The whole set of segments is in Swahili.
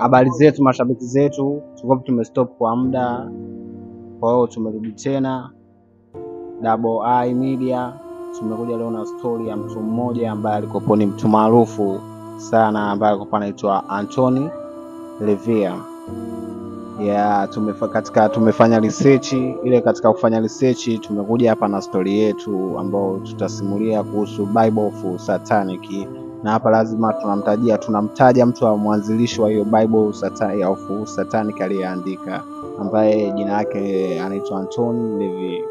Habari zetu mashabiki zetu, tulikuwa tumestop kwa muda, kwa hiyo tumerudi tena Double I Media. Tumekuja leo na story ya mtu mmoja ambaye alikuwa ni mtu maarufu sana ambaye alikuwa anaitwa Anthony LaVey. Tumefanya research ile. Katika kufanya research tumekuja hapa na story yetu ambayo tutasimulia kuhusu Bible of Satanic. Na hapa lazima tunamtaja mtu wa mwanzilishi wa hiyo Bible of Satanic aliyeandika, ambaye jina lake anaitwa Anthony LaVey.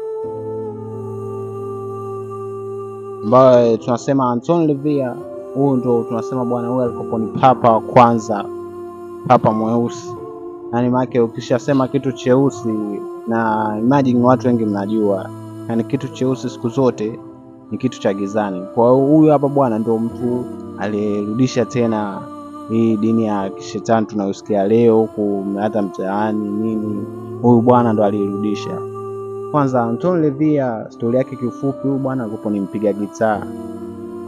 Ambaye tunasema Anthony LaVey, huyu ndo tunasema bwana huyu alikuwa ni papa wa kwanza, papa mweusi. Yani maana ukishasema kitu cheusi, na imagine watu wengi mnajua, yani kitu cheusi siku zote ni kitu cha gizani. Kwa hiyo huyu hapa bwana ndio mtu alirudisha tena hii dini ya kishetani tunayosikia leo huku hata mtaani nini. Huyu bwana ndo alirudisha. Kwanza Anthony LaVey, story yake kiufupi, huyu bwana alikuwa ni mpiga gitaa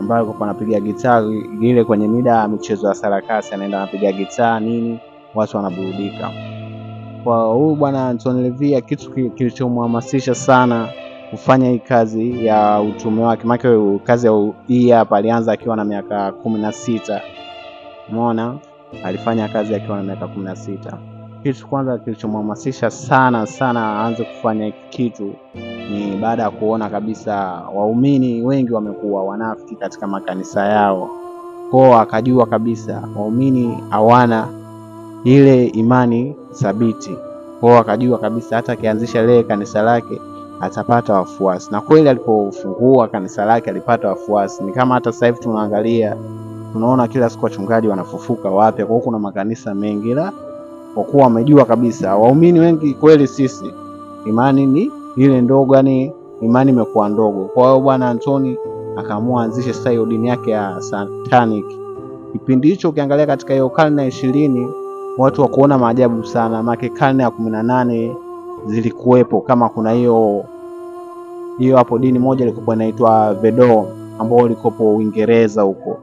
ambaye alikuwa anapiga gitaa ile kwenye mida ya michezo ya sarakasi, anaenda anapiga gitaa nini, watu wanaburudika. Kwa huyu bwana Anthony LaVey, kitu kilichomhamasisha sana kufanya hii kazi ya utume wake, maana kazi ya hii hapa alianza akiwa na miaka 16. Umeona, alifanya kazi akiwa na miaka 16. Kitu kwanza kilichomhamasisha sana aanze kufanya hiki kitu ni baada ya kuona kabisa waumini wengi wamekuwa wanafiki katika makanisa yao. Kwa akajua kabisa waumini hawana ile imani thabiti. Kwa akajua kabisa hata akianzisha leo kanisa lake atapata wafuasi. Na kweli alipofungua kanisa lake alipata wafuasi. Ni kama hata sasa hivi tunaangalia, tunaona kila siku wachungaji wanafufuka wapya. Kwa kuna makanisa mengi, la kwa kuwa wamejua kabisa waumini wengi kweli sisi imani ni ile ndogo, yani imani imekuwa ndogo. Kwa hiyo bwana Anthony akaamua anzishe sasa hiyo dini yake ya Satanic. Kipindi hicho ukiangalia katika hiyo karne ya 20 watu wa kuona maajabu sana, maana karne ya 18 zilikuwepo. Kama kuna hiyo hapo dini moja ilikuwa inaitwa Vedo, ambao ilikopo Uingereza huko,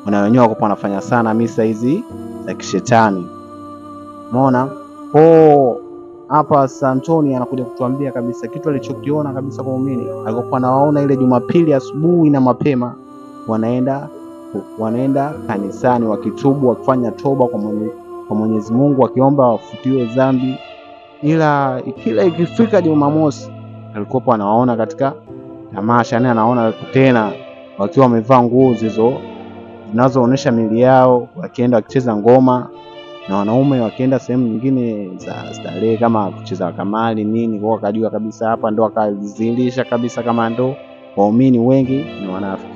na wenyewe walikuwa wanafanya sana misa hizi za kishetani. Umeona? Hapa Anthony anakuja kutuambia kabisa kitu alichokiona kabisa kwa waumini. Alikuwa anawaona ile Jumapili asubuhi na mapema wanaenda kanisani wakitubu, wakifanya toba kwa Mwenyezi Mungu, wakiomba wafutiwe dhambi. Ila kila ikifika Jumamosi alikuwa anawaona katika tamasha, yani anaona tena wakiwa wamevaa nguo zinazoonyesha miili yao, wakienda wakicheza ngoma, na wanaume wakienda sehemu nyingine za starehe kama kucheza kamari nini. Kwa akajua kabisa hapa ndo akazilisha kabisa kama ndo waumini wengi ni wanafiki.